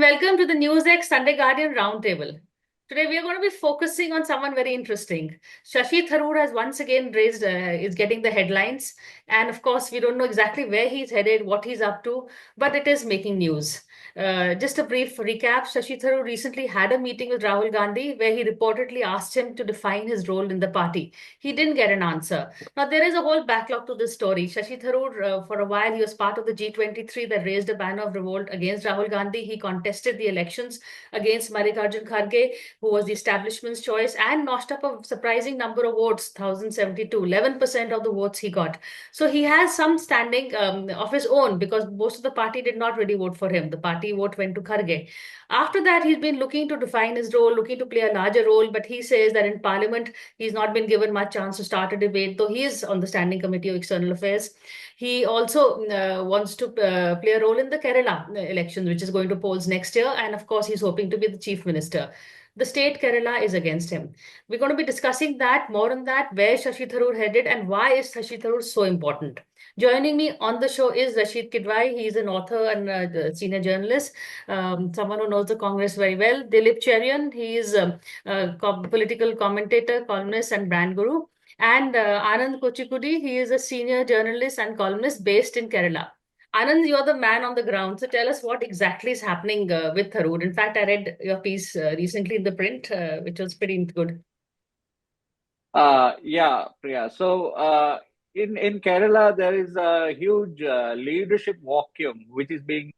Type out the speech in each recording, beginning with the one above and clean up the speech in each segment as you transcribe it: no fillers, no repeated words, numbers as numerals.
welcome to the NewsX Sunday Guardian Roundtable. Today we are going to be focusing on someone very interesting. Shashi Tharoor has once again is getting the headlines. And of course, we don't know exactly where he's headed, what he's up to, but it is making news. Just a brief recap, Shashi Tharoor recently had a meeting with Rahul Gandhi where he reportedly asked him to define his role in the party. He didn't get an answer. Now, there is a whole backlog to this story. Shashi Tharoor, for a while, he was part of the G23 that raised a banner of revolt against Rahul Gandhi. He contested the elections against Mallikarjun Kharge, who was the establishment's choice, and notched up a surprising number of votes, 1,072, 11% of the votes he got. So he has some standing of his own because most of the party did not really vote for him. The party vote went to Kharge. After that, he's been looking to define his role, looking to play a larger role, but he says that in Parliament, he's not been given much chance to start a debate, though he is on the Standing Committee of External Affairs. He also wants to play a role in the Kerala elections, which is going to polls next year. And of course, he's hoping to be the chief minister. The state Kerala is against him. We're going to be discussing that, more on that, where Shashi Tharoor headed and why is Shashi Tharoor so important. Joining me on the show is RASHEED KIDWAI. He's an author and senior journalist, someone who knows the Congress very well. DILIP CHERIAN, he is a political commentator, columnist, and brand guru. And ANAND KOCHUKUDY, he is a senior journalist and columnist based in Kerala. Anand, you're the man on the ground. So tell us what exactly is happening with Tharoor. In fact, I read your piece recently in the print, which was pretty good. Yeah, Priya. So in Kerala, there is a huge leadership vacuum which is being,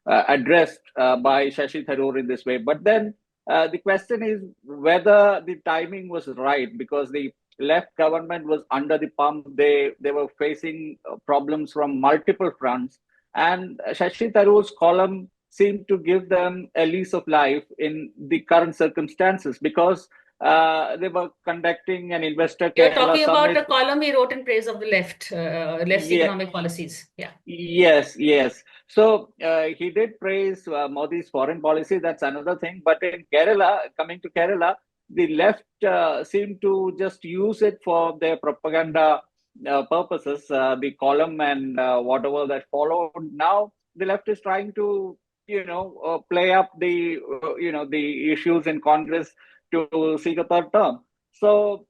addressed by Shashi Tharoor in this way. But then the question is whether the timing was right because the left government was under the pump. They were facing problems from multiple fronts, and Shashi Tharoor's column seemed to give them a lease of life in the current circumstances because they were conducting an investor You're Kerala talking about summit. a column he wrote in praise of the left's Yeah, economic policies. Yeah. yes. So he did praise Modi's foreign policy. That's another thing. But in Kerala, coming to Kerala, the left seemed to just use it for their propaganda purposes. The column and whatever that followed. Now the left is trying to, play up the issues in Congress to seek a third term. So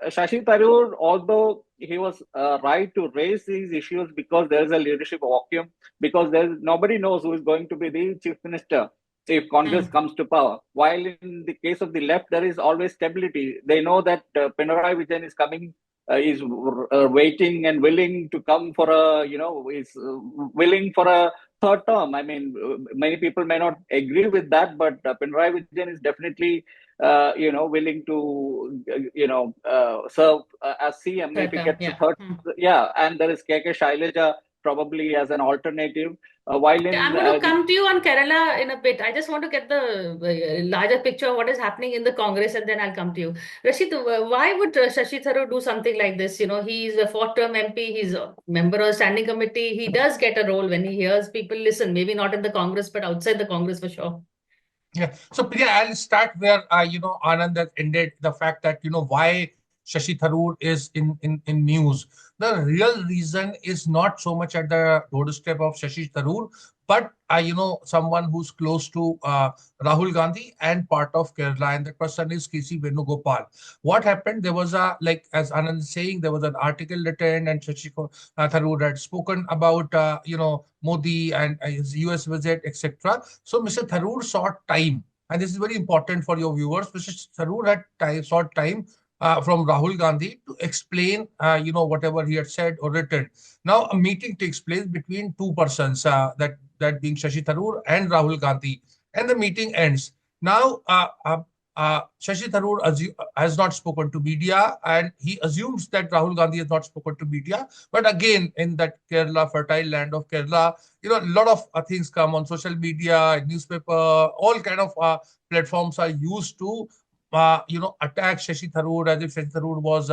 Shashi Tharoor, although he was right to raise these issues because there is a leadership vacuum, because there's nobody knows who is going to be the chief minister if Congress comes to power. While in the case of the left, there is always stability. They know that Pinarayi Vijayan is coming, is waiting and willing to come for is willing for a third term. I mean, many people may not agree with that, but Pinarayi Vijayan is definitely willing to, serve as CM if he gets a third. Yeah, and there is KK Shailaja probably as an alternative. While in I'm going to come to you on Kerala in a bit. I just want to get the larger picture of what is happening in the Congress, and then I'll come to you. Rashid, why would Shashi Tharoor do something like this? You know, he's a fourth-term MP. He's a member of the standing committee. He does get a role when he hears people listen. Maybe not in the Congress, but outside the Congress for sure. Yeah. So, Priya, I'll start where, Anand has ended, the fact that, why Shashi Tharoor is in news. The real reason is not so much at the doorstep of Shashi Tharoor, but, someone who's close to Rahul Gandhi and part of Kerala, and that person is KC Venugopal. What happened? There was as Anand is saying, there was an article written and Shashi Tharoor had spoken about, Modi and his US visit, etc. So Mr. Tharoor sought time, and this is very important for your viewers. Mr. Tharoor had sought time from Rahul Gandhi to explain, whatever he had said or written. Now, a meeting takes place between two persons, that being Shashi Tharoor and Rahul Gandhi, and the meeting ends. Now, Shashi Tharoor has not spoken to media, and he assumes that Rahul Gandhi has not spoken to media. But again, in that Kerala, fertile land of Kerala, a lot of things come on social media, newspaper, all kind of platforms are used to attack Shashi Tharoor as if Shashi Tharoor was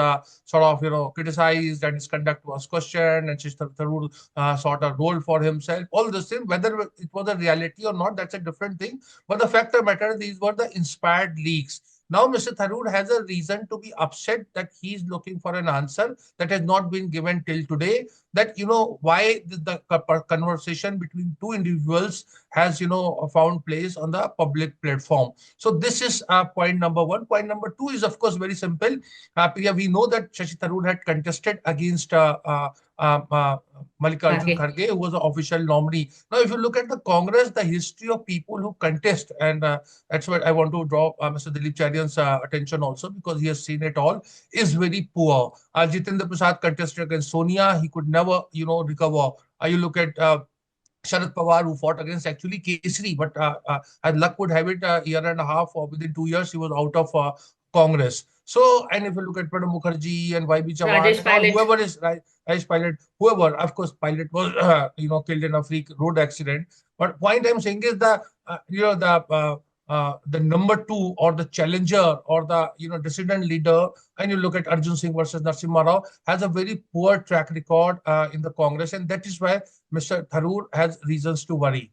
sort of, criticized and his conduct was questioned and Shashi Tharoor sought a role for himself. All the same, whether it was a reality or not, that's a different thing. But the fact of the matter, these were the inspired leaks. Now Mr. Tharoor has a reason to be upset that he is looking for an answer that has not been given till today. That, why the conversation between two individuals has, found place on the public platform. So this is point number one. Point number two is, of course, very simple. Priya, we know that Shashi Tharoor had contested against Mallikarjun Okay. Kharge, who was the official nominee. Now, if you look at the Congress, the history of people who contest, and that's what I want to draw Mr. Dilip Cherian's attention also, because he has seen it all, is very poor. Jitendra Prasad contested against Sonia. He could never, recover. You look at Sharad Pawar, who fought against actually Kesri, but as luck would have it, a year and a half or within 2 years, he was out of Congress. So, and if you look at Pranab Mukherjee and YB Chavan Rajesh and all, Pilot. whoever is Rajesh Pilot, whoever, of course, Pilot was, killed in a freak road accident. But point I'm saying is the number two or the challenger or the dissident leader, and you look at Arjun Singh versus Narasimha Rao, has a very poor track record in the Congress, and that is why Mr. Tharoor has reasons to worry.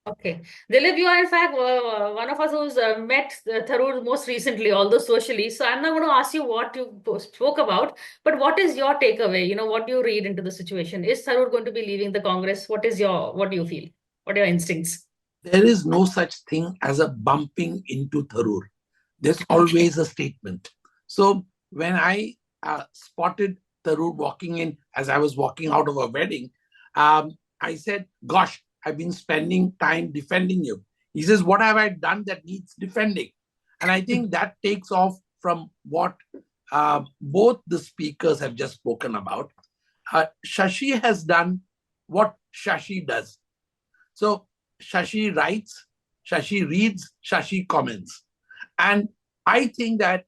Okay. Dilip, you are in fact one of us who's met Tharoor most recently, although socially. So I'm not going to ask you what you spoke about, but what is your takeaway? What do you read into the situation? Is Tharoor going to be leaving the Congress? What do you feel? What are your instincts? There is no such thing as a bumping into Tharoor. There's always a statement. So when I spotted Tharoor walking in as I was walking out of a wedding, I said, gosh, I've been spending time defending you. He says, what have I done that needs defending? And I think that takes off from what both the speakers have just spoken about. Shashi has done what Shashi does. So Shashi writes, Shashi reads, Shashi comments. And I think that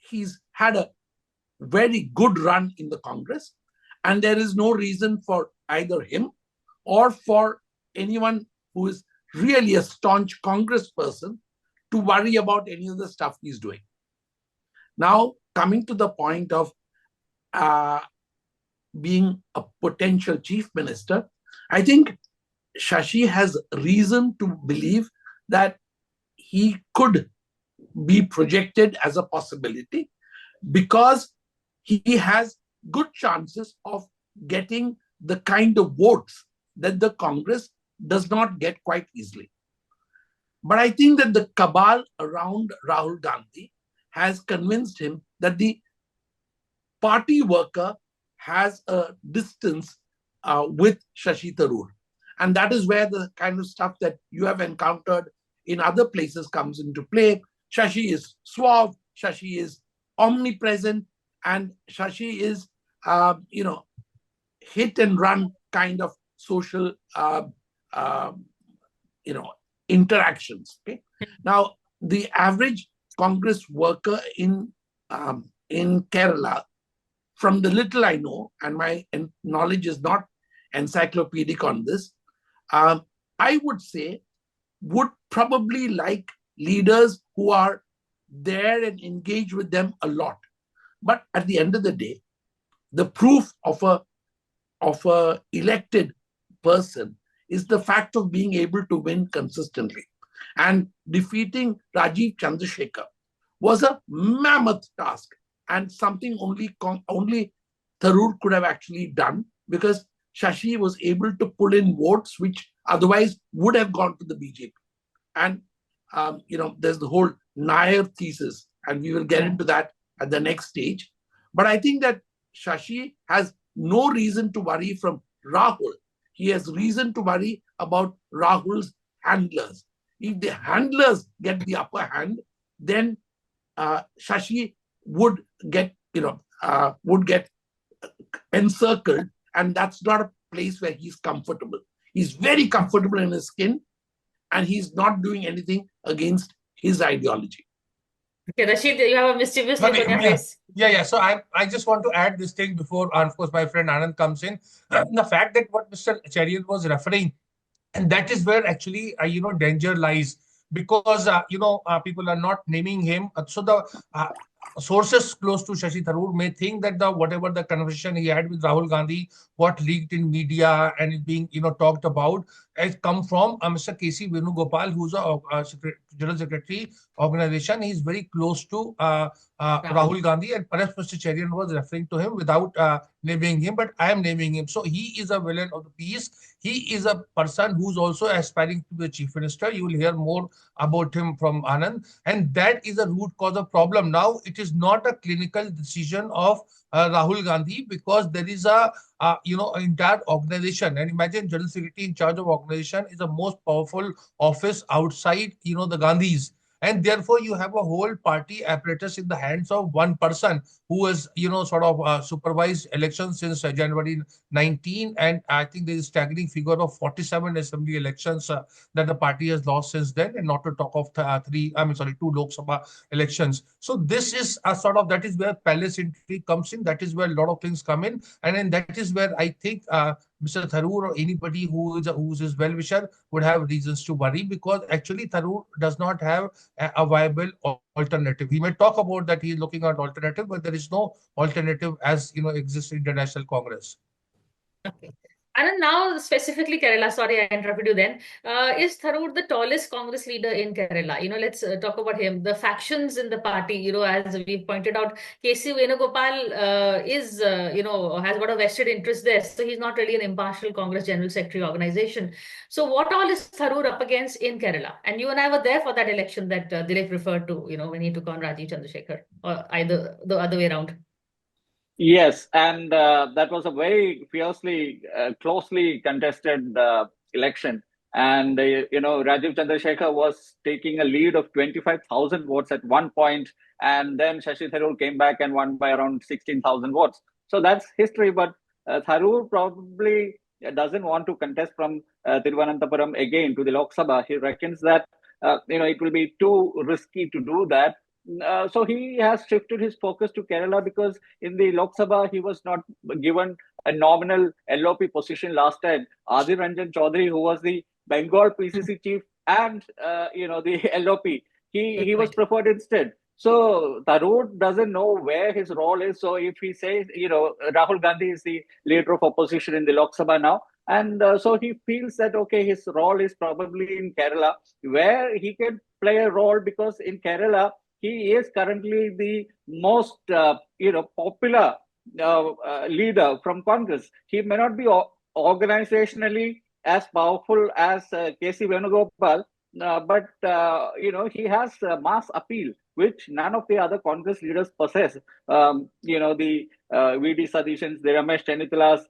he's had a very good run in the Congress. And there is no reason for either him or for anyone who is really a staunch Congress person to worry about any of the stuff he's doing. Now, coming to the point of being a potential chief minister, I think Shashi has reason to believe that he could be projected as a possibility because he has good chances of getting the kind of votes that the Congress does not get quite easily. But I think that the cabal around Rahul Gandhi has convinced him that the party worker has a distance with Shashi Tharoor. And that is where the kind of stuff that you have encountered in other places comes into play. Shashi is suave, Shashi is omnipresent, and Shashi is, hit and run kind of social, interactions. Okay. Now, the average Congress worker in Kerala, from the little I know, and my knowledge is not encyclopedic on this, I would say would probably like leaders who are there and engage with them a lot. But at the end of the day, the proof of a elected person is the fact of being able to win consistently. And defeating Rajiv Chandrasekhar was a mammoth task and something only Tharoor could have actually done, because Shashi was able to pull in votes which otherwise would have gone to the BJP. And, there's the whole Nair thesis, and we will get into that at the next stage. But I think that Shashi has no reason to worry from Rahul. He has reason to worry about Rahul's handlers. If the handlers get the upper hand, then Shashi would get encircled, and that's not a place where he's comfortable. He's very comfortable in his skin, and he's not doing anything against his ideology. Okay, Rasheed, you have a mischievous look on your face. Yeah. So I just want to add this thing before, of course, my friend Anand comes in. The fact that what Mr. Cherian was referring, and that is where actually, danger lies, because, people are not naming him. So the sources close to Shashi Tharoor may think that whatever the conversation he had with Rahul Gandhi, what leaked in media and is being, talked about, has come from Mr. K.C. Venugopal, who's a General Secretary organization. He's very close to Rahul Gandhi, and perhaps Mr. Cherian was referring to him without naming him, but I am naming him. So he is a villain of the piece. He is a person who's also aspiring to be a chief minister. You will hear more about him from Anand, and that is a root cause of problem. Now, it is not a clinical decision of Rahul Gandhi, because there is a entire organization. And imagine General Secretary in charge of organization is the most powerful office outside the Gandhis. And therefore, you have a whole party apparatus in the hands of one person who has, sort of supervised elections since January 19. And I think there is a staggering figure of 47 assembly elections that the party has lost since then, and not to talk of two Lok Sabha elections. So this is a sort of, that is where palace intrigue comes in. That is where a lot of things come in. And then that is where I think Mr. Tharoor or anybody who is his well-wisher would have reasons to worry, because actually Tharoor does not have a viable alternative. He may talk about that he is looking at alternative, but there is no alternative as exists in the National Congress. Okay. And now specifically Kerala, sorry I interrupted you then. Is Tharoor the tallest Congress leader in Kerala? Let's talk about him. The factions in the party, as we pointed out, K.C. Venugopal is, has got a vested interest there. So he's not really an impartial Congress General Secretary organization. So what all is Tharoor up against in Kerala? And you and I were there for that election that Dilip referred to, when he took on Rajiv Chandrasekhar, or either the other way around. Yes, and that was a very fiercely, closely contested election. And, Rajiv Chandrasekhar was taking a lead of 25,000 votes at one point, and then Shashi Tharoor came back and won by around 16,000 votes. So that's history, but Tharoor probably doesn't want to contest from Thiruvananthapuram again to the Lok Sabha. He reckons that, it will be too risky to do that. So he has shifted his focus to Kerala, because in the Lok Sabha, he was not given a nominal LOP position last time. Adhir Ranjan Chaudhary, who was the Bengal PCC chief and, the LOP, he was preferred instead. So Tharoor doesn't know where his role is. So if he says, Rahul Gandhi is the leader of opposition in the Lok Sabha now, and so he feels that, okay, his role is probably in Kerala, where he can play a role, because in Kerala, he is currently the most, popular leader from Congress. He may not be organizationally as powerful as K.C. Venugopal, but, he has mass appeal, which none of the other Congress leaders possess. The V.D. Sadishans, the Ramesh Chennithalas,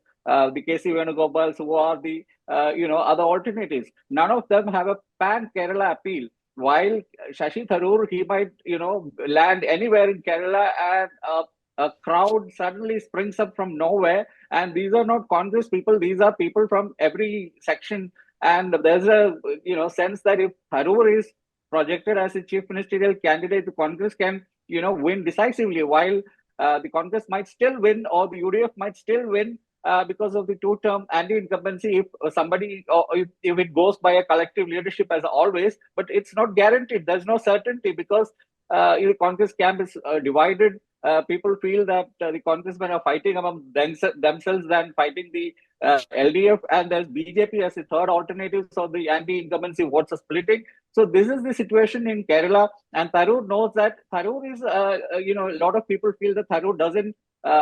the K.C. Venugopals, who are the, other alternatives. None of them have a pan-Kerala appeal. While Shashi Tharoor, he might, land anywhere in Kerala, and a crowd suddenly springs up from nowhere. And these are not Congress people; these are people from every section. And there's a, sense that if Tharoor is projected as a chief ministerial candidate, the Congress can, win decisively. While the Congress might still win, or the UDF might still win, because of the two-term anti-incumbency, if somebody, or if it goes by a collective leadership as always, but it's not guaranteed. There's no certainty, because the Congress camp is divided. People feel that the congressmen are fighting among themselves than fighting the LDF, and there's BJP as the third alternative, so the anti-incumbency votes are splitting. So this is the situation in Kerala, and Tharoor knows that. Tharoor is, a lot of people feel that Tharoor doesn't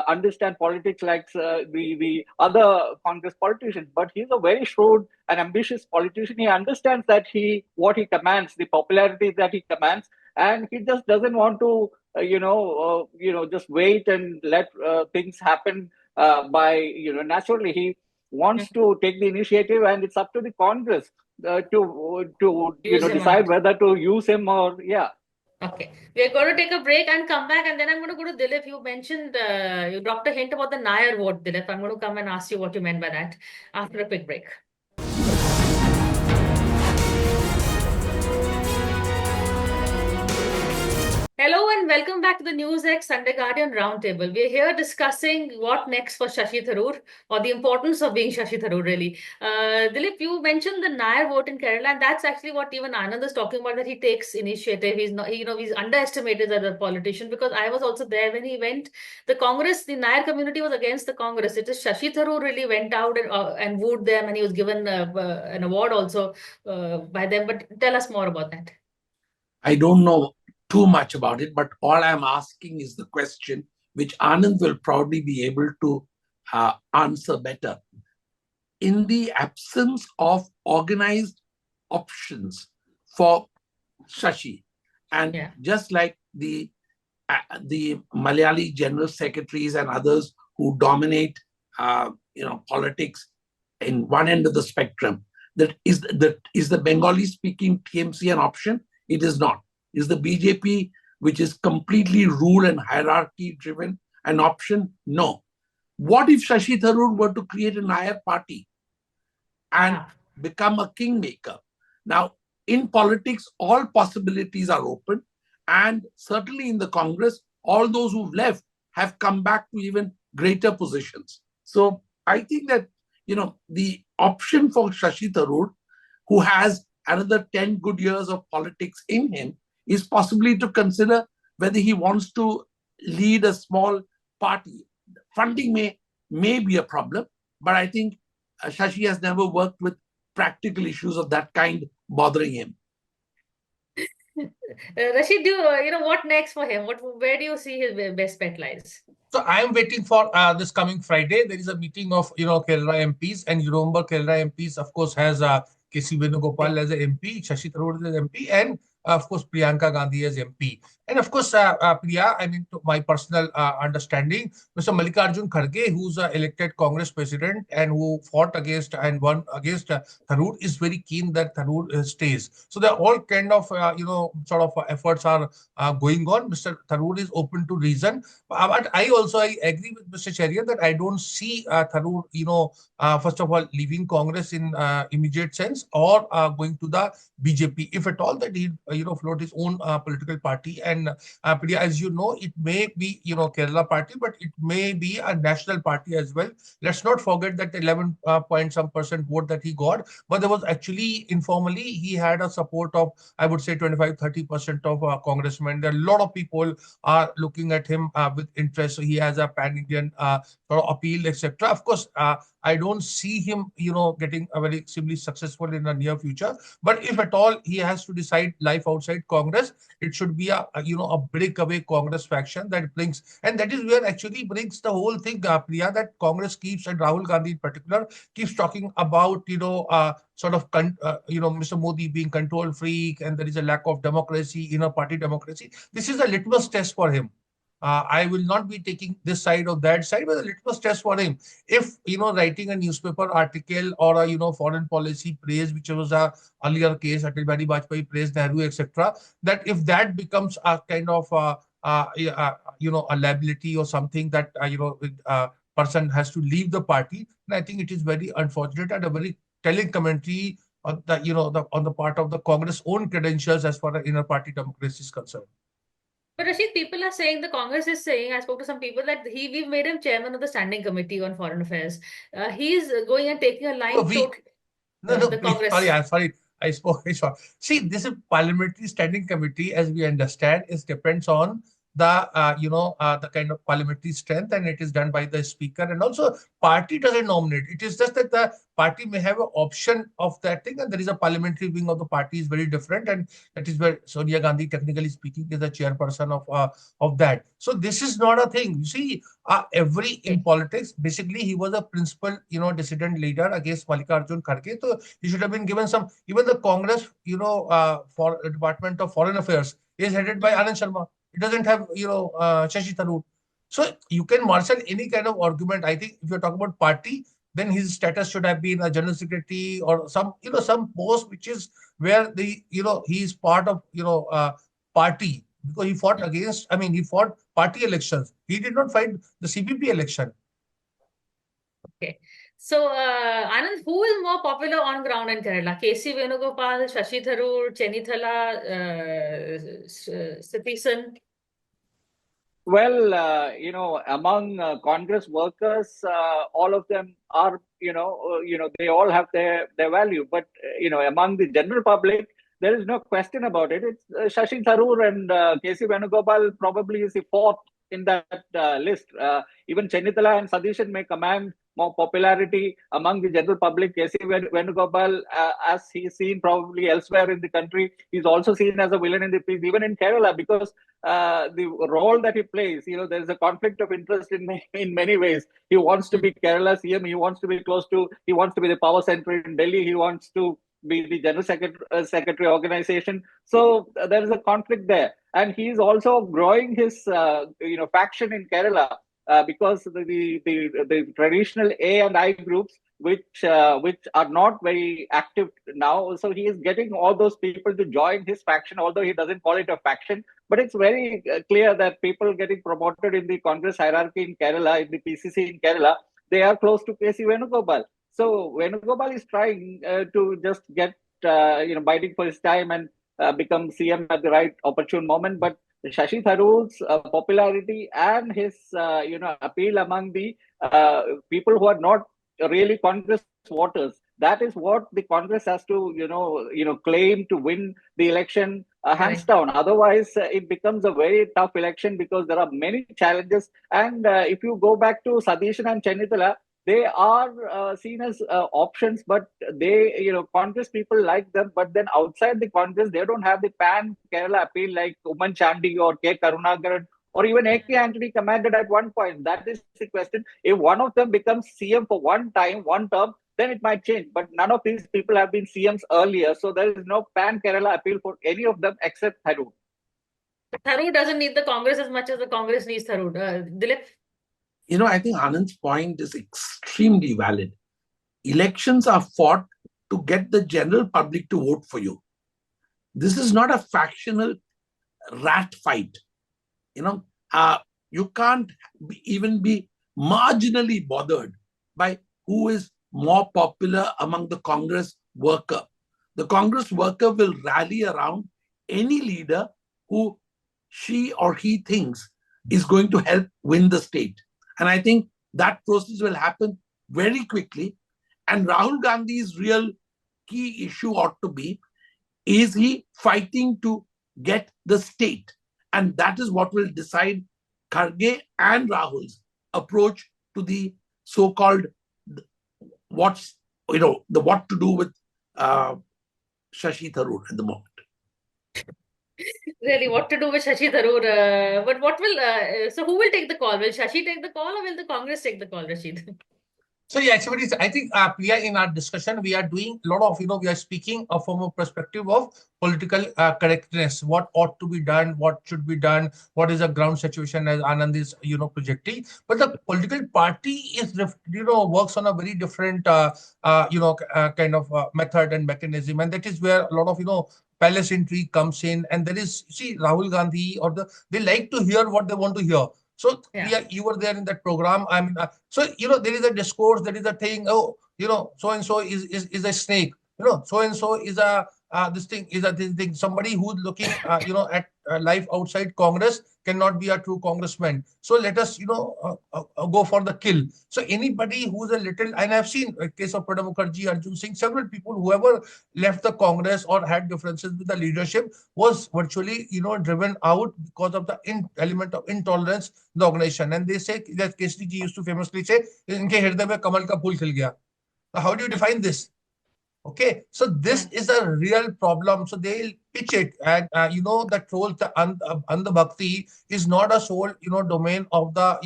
understand politics like the other Congress politicians, but he's a very shrewd and ambitious politician. He understands that what he commands, the popularity that he commands, and he just doesn't want to, just wait and let things happen by, naturally. He wants to take the initiative, and it's up to the Congress to decide whether to use him or Okay, we are going to take a break and come back, and then I'm going to go to Dilip. You mentioned, you dropped a hint about the Nair vote, Dilip. I'm going to come and ask you what you meant by that after a quick break. Hello and welcome back to the NewsX Sunday Guardian Roundtable. We're here discussing what next for Shashi Tharoor, or the importance of being Shashi Tharoor, really. Dilip, you mentioned the Nair vote in Kerala, and that's actually what even Anand is talking about, that he takes initiative. He's not, he's underestimated as a politician, because I was also there when he went. The Congress, the Nair community was against the Congress. It is Shashi Tharoor really went out and wooed them, and he was given an award also by them. But tell us more about that. I don't know too much about it, but all I'm asking is the question which Anand will probably be able to answer better. In the absence of organized options for Shashi, and just like the Malayali general secretaries and others who dominate, politics in one end of the spectrum, that is the Bengali-speaking TMC an option? It is not. Is the BJP, which is completely rule and hierarchy-driven, an option? No. What if Shashi Tharoor were to create an Nair party and become a kingmaker? Now, in politics, all possibilities are open. And certainly in the Congress, all those who've left have come back to even greater positions. So I think that, the option for Shashi Tharoor, who has another 10 good years of politics in him, is possibly to consider whether he wants to lead a small party. Funding may be a problem, but I think Shashi has never worked with practical issues of that kind bothering him. Rashid, what next for him? Where do you see his best bet lies? So I am waiting for this coming Friday. There is a meeting of Kerala MPs, and you remember Kerala MPs, of course, has K.C. Venugopal as an MP, Shashi Tharoor as an MP, and of course Priyanka Gandhi as MP. And of course, Priya, I mean, to my personal understanding, Mr. Mallikarjun Kharge, who's an elected Congress president and who fought against and won against Tharoor, is very keen that Tharoor stays. So there are all kind of sort of efforts are going on. Mr. Tharoor is open to reason, but I agree with Mr. Cherian that I don't see Tharoor, first of all, leaving Congress in immediate sense, or going to the BJP. If at all, that he, float his own political party. And Priya, as you know, it may be, Kerala party, but it may be a national party as well. Let's not forget that 11 point some percent vote that he got, but there was actually informally, he had a support of, I would say, 25-30% of congressmen. There are a lot of people are looking at him with interest. So he has a pan-Indian sort of appeal, etc. Of course, I don't see him, getting a very extremely successful in the near future. But if at all he has to decide life outside Congress, it should be a breakaway Congress faction that brings, and that is where actually brings the whole thing, Priya, that Congress keeps, and Rahul Gandhi in particular, keeps talking about, Mr. Modi being control freak, and there is a lack of democracy, party democracy. This is a litmus test for him. I will not be taking this side or that side, but a litmus test for him. If, writing a newspaper article or a, foreign policy praise, which was a earlier case, Atal Bihari Vajpayee praised Nehru, etc., that if that becomes a kind of, a liability or something that, person has to leave the party, then I think it is very unfortunate and a very telling commentary on the, on the part of the Congress' own credentials as far as inner party democracy is concerned. But Rashid, people are saying, the Congress is saying, I spoke to some people, that we've made him chairman of the Standing Committee on Foreign Affairs. He's going and taking a line the Congress. Sorry, I spoke. See, this is parliamentary standing committee, as we understand, it depends on the the kind of parliamentary strength, and it is done by the speaker, and also party doesn't nominate. It is just that the party may have an option of that thing, and there is a parliamentary wing of the party is very different, and that is where Sonia Gandhi, technically speaking, is the chairperson of that. So this is not a thing. You see, in politics, basically he was a principal, dissident leader against Mallikarjun Kharge. So he should have been given some. Even the Congress, for Department of Foreign Affairs is headed by Anand Sharma. It doesn't have, Shashi Tharoor. So you can marshal any kind of argument. I think if you're talking about party, then his status should have been a general secretary or some, some post which is where he is part of, party, because he fought against, he fought party elections. He did not fight the CPP election. Okay. So, Anand, who is more popular on ground in Kerala? K.C. Venugopal, Shashi Tharoor, Chenithala, Satisan? Well, among Congress workers, all of them are, they all have their value. But among the general public, there is no question about it. It's Shashi Tharoor and K.C. Venugopal probably is the fourth in that list. Even Chennithala and Sadishan may command more popularity among the general public. K.C. Venugopal, as he's seen probably elsewhere in the country, he's also seen as a villain in the piece, even in Kerala, because the role that he plays, there is a conflict of interest in many ways. He wants to be Kerala CM. He wants to be he wants to be the power center in Delhi. He wants to be the general secretary organization. So there is a conflict there, and he's also growing his faction in Kerala because the traditional A and I groups, which are not very active now. So he is getting all those people to join his faction, although he doesn't call it a faction. But it's very clear that people getting promoted in the Congress hierarchy in Kerala, in the PCC in Kerala, they are close to K.C. Venugopal. So Venugopal is trying to just get, biting for his time and become CM at the right opportune moment. But Shashi Tharoor's popularity and his, appeal among the people who are not really Congress voters, that is what the Congress has to, claim to win the election hands down. Otherwise, it becomes a very tough election because there are many challenges. And if you go back to Sadishan and Chennithala, they are seen as options, but they, Congress people like them. But then outside the Congress, they don't have the pan Kerala appeal like Uman Chandi or K. Karunakaran or even A.K. Antony commanded at one point. That is the question. If one of them becomes CM for one term, then it might change. But none of these people have been CMs earlier. So there is no pan Kerala appeal for any of them except Tharoor. Tharoor doesn't need the Congress as much as the Congress needs Tharoor. Dilip? I think Anand's point is extremely valid. Elections are fought to get the general public to vote for you. This is not a factional rat fight. You can't even be marginally bothered by who is more popular among the Congress worker. The Congress worker will rally around any leader who she or he thinks is going to help win the state. And I think that process will happen very quickly. And Rahul Gandhi's real key issue ought to be, is he fighting to get the state? And that is what will decide Kharge and Rahul's approach to the so-called what to do with Shashi Tharoor at the moment. Really, what to do with Shashi Tharoor? But so who will take the call? Will Shashi take the call or will the Congress take the call, Rashid? So yeah, actually, I think Priya, in our discussion, we are doing a lot of, we are speaking from a perspective of political correctness, what ought to be done, what should be done, what is the ground situation as Anand is, projecting. But the political party is, works on a very different, kind of method and mechanism. And that is where a lot of, palace intrigue comes in. And there is, see, Rahul Gandhi they like to hear what they want to hear. So yeah, you were there in that program. I mean, so there is a discourse, there is a thing. Oh, so and so is a snake. So and so is a this thing. Somebody who's looking, at life outside Congress cannot be a true congressman. So let us, go for the kill. So anybody who's a little, and I've seen a case of Pranab Mukherjee, Arjun Singh, several people, whoever left the Congress or had differences with the leadership was virtually, driven out because of the element of intolerance in the organization. And they say that Kesri ji used to famously say, "Inke hirday mein kamal ka phool khil gaya." Now, how do you define this? Okay, so this is a real problem. So they'll pitch it, and the trolls, the Andha Bhakti is not a sole domain of the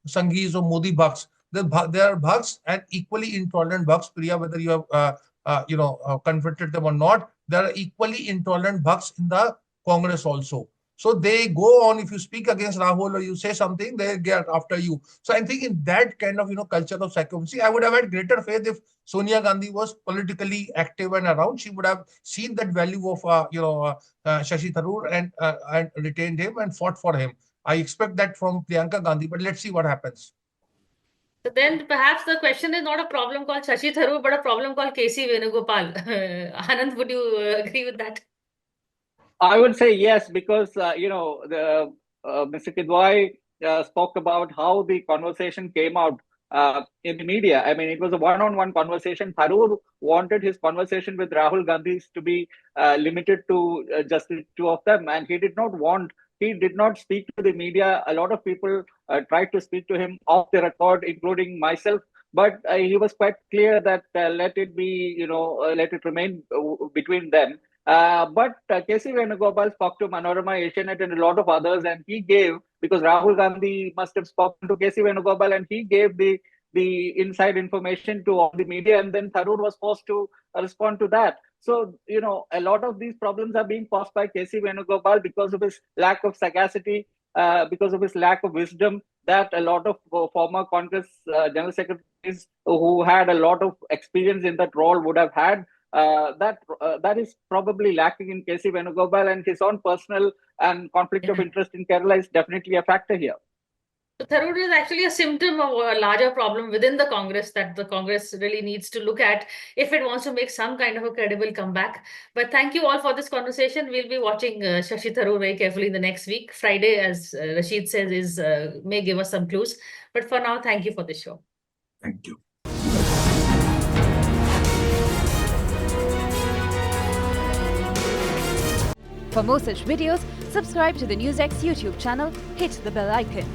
Sanghis or Modi Bhakts. There are Bhakts and equally intolerant Bhakts. Priya, whether you have confronted them or not, there are equally intolerant Bhakts in the Congress also. So they go on, if you speak against Rahul or you say something, they get after you. So I think in that kind of culture of psychopathy, I would have had greater faith if Sonia Gandhi was politically active and around. She would have seen that value of Shashi Tharoor and retained him and fought for him. I expect that from Priyanka Gandhi, but let's see what happens. So then perhaps the question is not a problem called Shashi Tharoor, but a problem called K.C. Venugopal. Anand, would you agree with that? I would say yes, because the Mr. Kidwai spoke about how the conversation came out in the media. I mean, it was a one-on-one conversation. Tharoor wanted his conversation with Rahul Gandhi to be limited to just the two of them, and he did not want. He did not speak to the media. A lot of people tried to speak to him off the record, including myself. But he was quite clear that let it be, let it remain between them. But K.C. Venugopal spoke to Manorama, Asianet, and a lot of others, and he gave, because Rahul Gandhi must have spoken to K.C. Venugopal, and he gave the inside information to all the media, and then Tharoor was forced to respond to that. So, a lot of these problems are being caused by K.C. Venugopal because of his lack of sagacity, because of his lack of wisdom, that a lot of former Congress general secretaries who had a lot of experience in that role would have had. That is probably lacking in K.C. Venugopal, and his own personal and conflict of interest in Kerala is definitely a factor here. Tharoor is actually a symptom of a larger problem within the Congress that the Congress really needs to look at if it wants to make some kind of a credible comeback. But thank you all for this conversation. We'll be watching Shashi Tharoor very carefully in the next week. Friday, as Rasheed says, may give us some clues. But for now, thank you for this show. Thank you. For more such videos, subscribe to the NewsX YouTube channel, hit the bell icon.